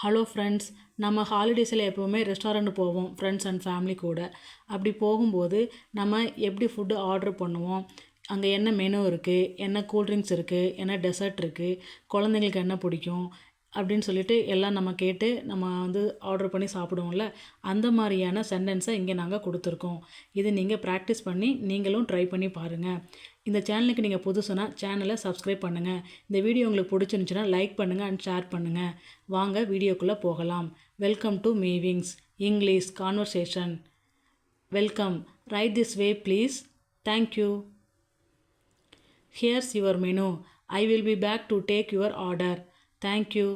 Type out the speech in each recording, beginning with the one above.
Hello friends, நம்ம ஹாலிடேஸில் எப்போவுமே restaurant போவோம் ஃப்ரெண்ட்ஸ் அண்ட் ஃபேமிலி கூட. அப்படி போகும்போது நம்ம எப்படி ஃபுட்டு ஆர்டர் பண்ணுவோம், அங்கே என்ன மெனு இருக்குது, என்ன கூல்ட்ரிங்க்ஸ் இருக்குது, என்ன டெசர்ட் இருக்குது, குழந்தைங்களுக்கு என்ன பிடிக்கும் அப்படின்னு சொல்லிட்டு எல்லாம் நம்ம கேட்டு நம்ம ஆர்டர் பண்ணி சாப்பிடுவோம்ல. அந்த மாதிரியான சென்டென்ஸை இங்கே நாங்கள் கொடுத்துருக்கோம். இது நீங்கள் ப்ராக்டிஸ் பண்ணி நீங்களும் ட்ரை பண்ணி பாருங்கள். இந்த சேனலுக்கு நீங்கள் புதுசுனா சேனலை சப்ஸ்கிரைப் பண்ணுங்கள். இந்த வீடியோ உங்களுக்கு பிடிச்சிருந்துச்சுன்னா லைக் பண்ணுங்கள் அண்ட் ஷேர் பண்ணுங்கள். வாங்க வீடியோக்குள்ளே போகலாம். Welcome to Meevings English conversation. Welcome. Right this way please. Thank you. Here's your menu. I will be back to take your order. Thank you.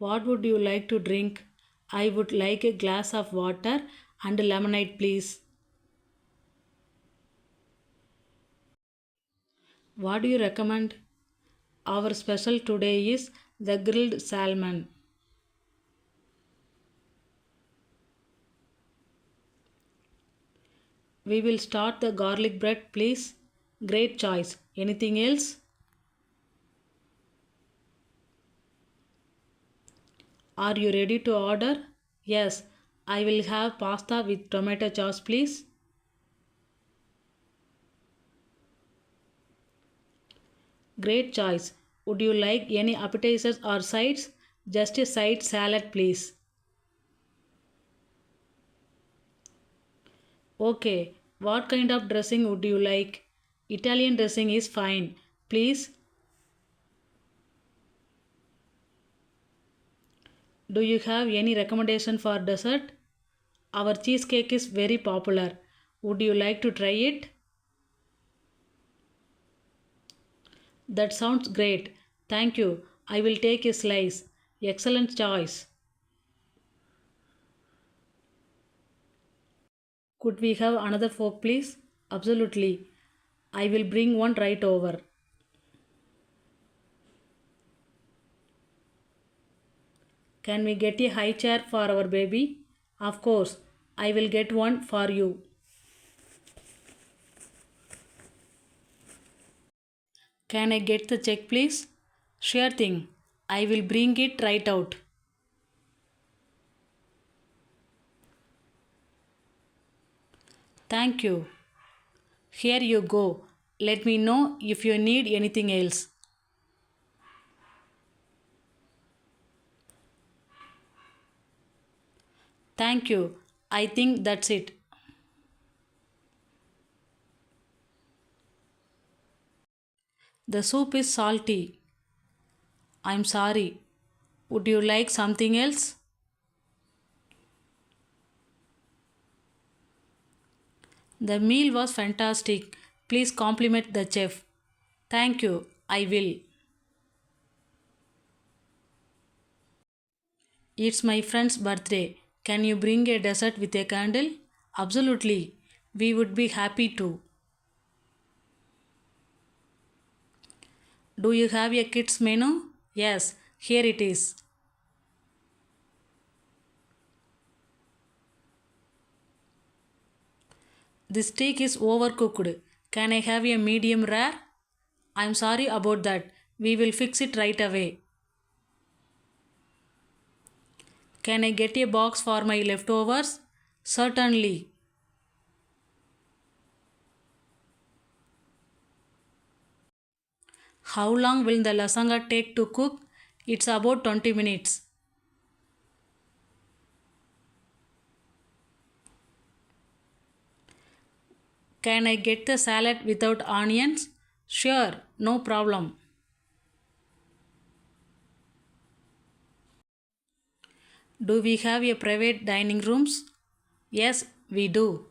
What would you like to drink? I would like a glass of water and lemonade, please. What do you recommend? Our special today is the grilled salmon. We will start the garlic bread, please. Great choice. Anything else? Are you ready to order? Yes. I will have pasta with tomato sauce, please. Great choice. Would you like any appetizers or sides? Just a side salad, please. Okay. What kind of dressing would you like? Italian dressing is fine. Please. Do you have any recommendation for dessert? Our cheesecake is very popular. Would you like to try it? That sounds great. Thank you. I will take a slice. Excellent choice. Could we have another fork, please? Absolutely. I will bring one right over. Can we get a high chair for our baby? Of course. I will get one for you. Can I get the check, please? Sure thing. I will bring it right out. Thank you. Here you go. Let me know if you need anything else. Thank you. I think that's it. The soup is salty. I'm sorry. Would you like something else? The meal was fantastic. Please compliment the chef. Thank you. I will. It's my friend's birthday. Can you bring a dessert with a candle? Absolutely. We would be happy to. Do you have a kids menu? Yes, here it is. The steak is overcooked. Can I have a medium rare? I'm sorry about that. We will fix it right away. Can I get a box for my leftovers? Certainly. How long will the lasagna take to cook? It's about 20 minutes. Can I get the salad without onions? Sure, no problem. Do we have a private dining rooms? Yes, we do.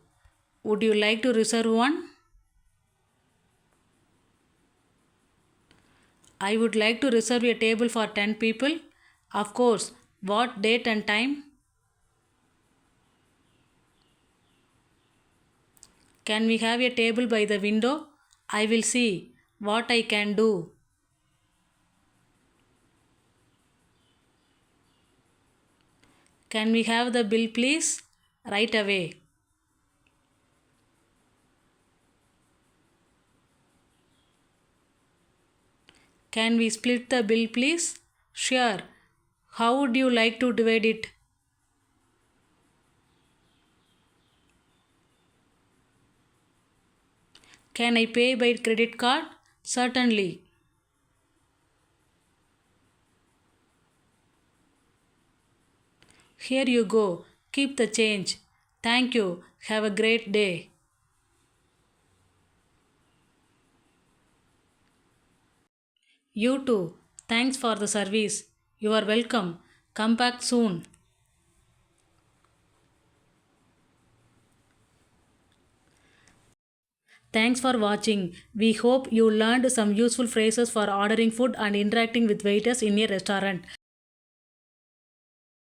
Would you like to reserve one? I would like to reserve a table for 10 people. Of course. What date and time? Can we have a table by the window? I will see what I can do. Can we have the bill, please? Right away. Can we split the bill, please? Sure. How would you like to divide it? Can I pay by credit card? Certainly. Here you go. Keep the change. Thank you. Have a great day. You too. Thanks for the service. You are welcome. Come back soon. Thanks for watching. We hope you learned some useful phrases for ordering food and interacting with waiters in a restaurant.